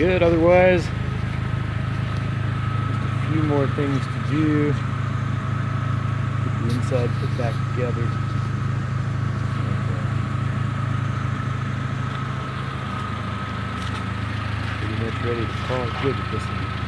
good. Otherwise, just a few more things to do. Get the inside put back together. And, pretty much ready to call it good with this one.